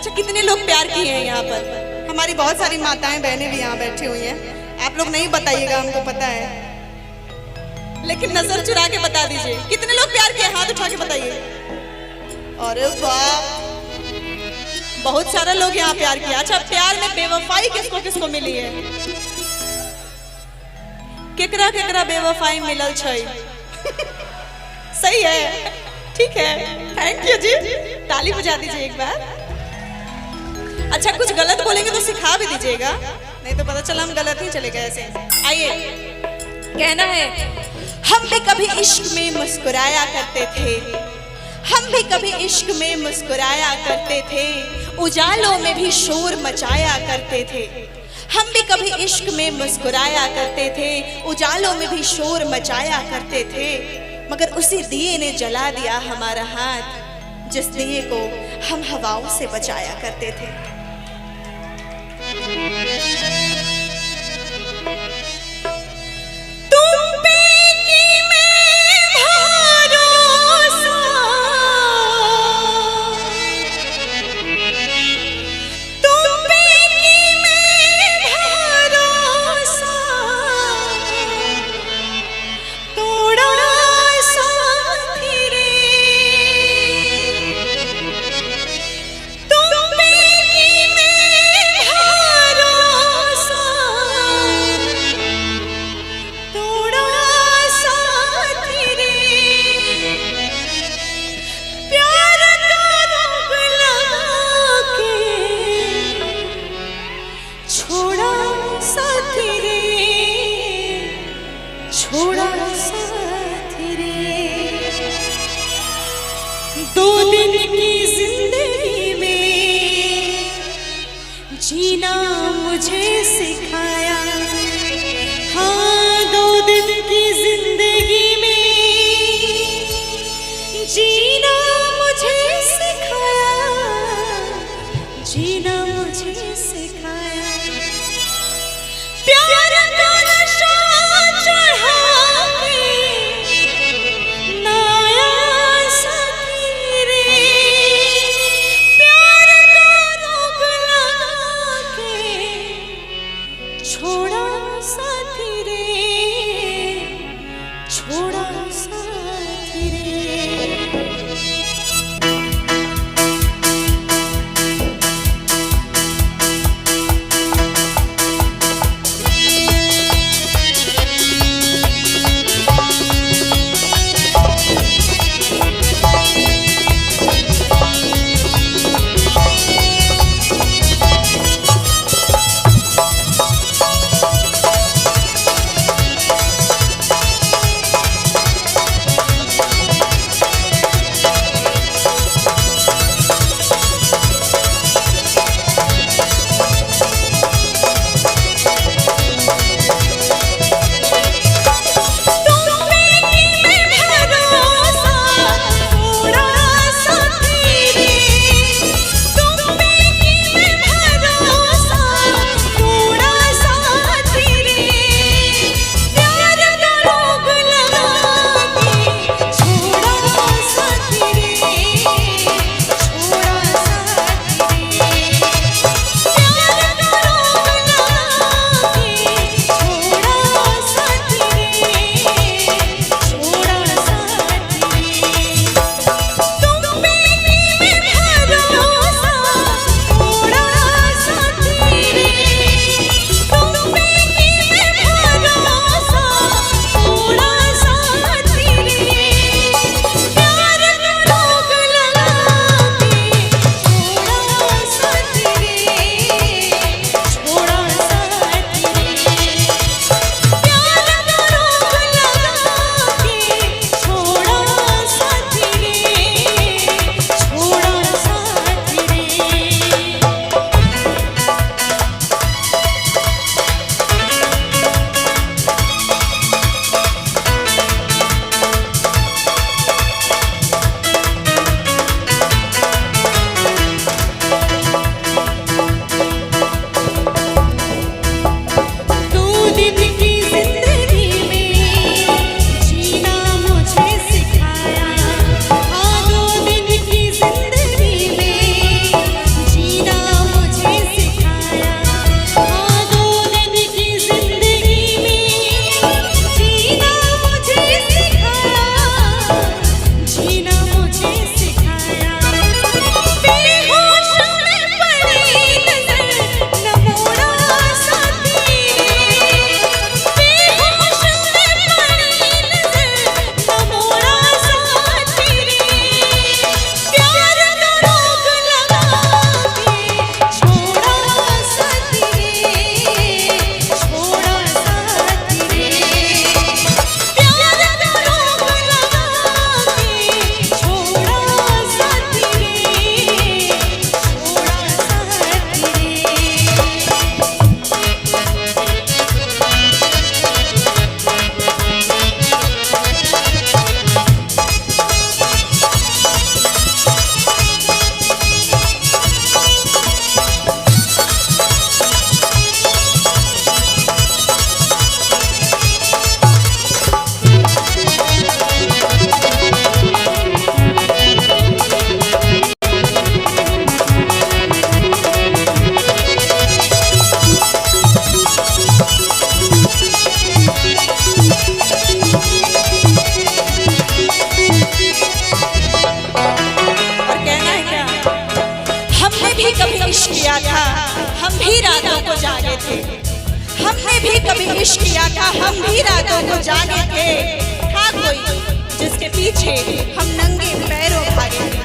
अच्छा कितने लोग प्यार किए हैं यहाँ पर? हमारी बहुत सारी माताएं बहनें भी यहाँ बैठी हुई हैं। आप लोग नहीं बताइएगा, हमको पता है, लेकिन नजर चुरा के बता दीजिए कितने लोग प्यार किए, हाथ उठा के बताइए। अरे वाह, बहुत सारे लोग यहाँ प्यार किया। अच्छा प्यार में बेवफाई किसको किसको मिली है? केकरा केकरा बेवफाई मिलल छै? सही है, ठीक है, थैंक यू जी, ताली बजा दीजिए एक बार। अच्छा कुछ गलत बोलेंगे तो सिखा भी दीजिएगा, नहीं तो पता चला हम गलत ही चले गए ऐसे। आइए, कहना है हम भी कभी इश्क में मुस्कुराया करते थे, हम भी कभी इश्क में मुस्कुराया करते थे, उजालों में भी शोर मचाया करते थे। हम भी कभी इश्क में मुस्कुराया करते थे, उजालों में भी शोर मचाया करते थे, मगर उसी दिए ने जला दिया हमारा हाथ, जिस दिए को हम हवाओं से बचाया करते थे। छोड़ा साथी रे, 2 दिन की जिंदगी में जीना मुझे सिखाया। हाँ 2 दिन की जिंदगी में जीना मुझे सिखाया, जीना मुझे सिखाया। प्यार का नशा चढ़ा भी कभी इश्क किया था, हम भी रातों को जागे थे। हमने भी कभी इश्क किया था, हम भी रातों को जागे थे। था कोई जिसके पीछे हम नंगे पैरों भागे थे।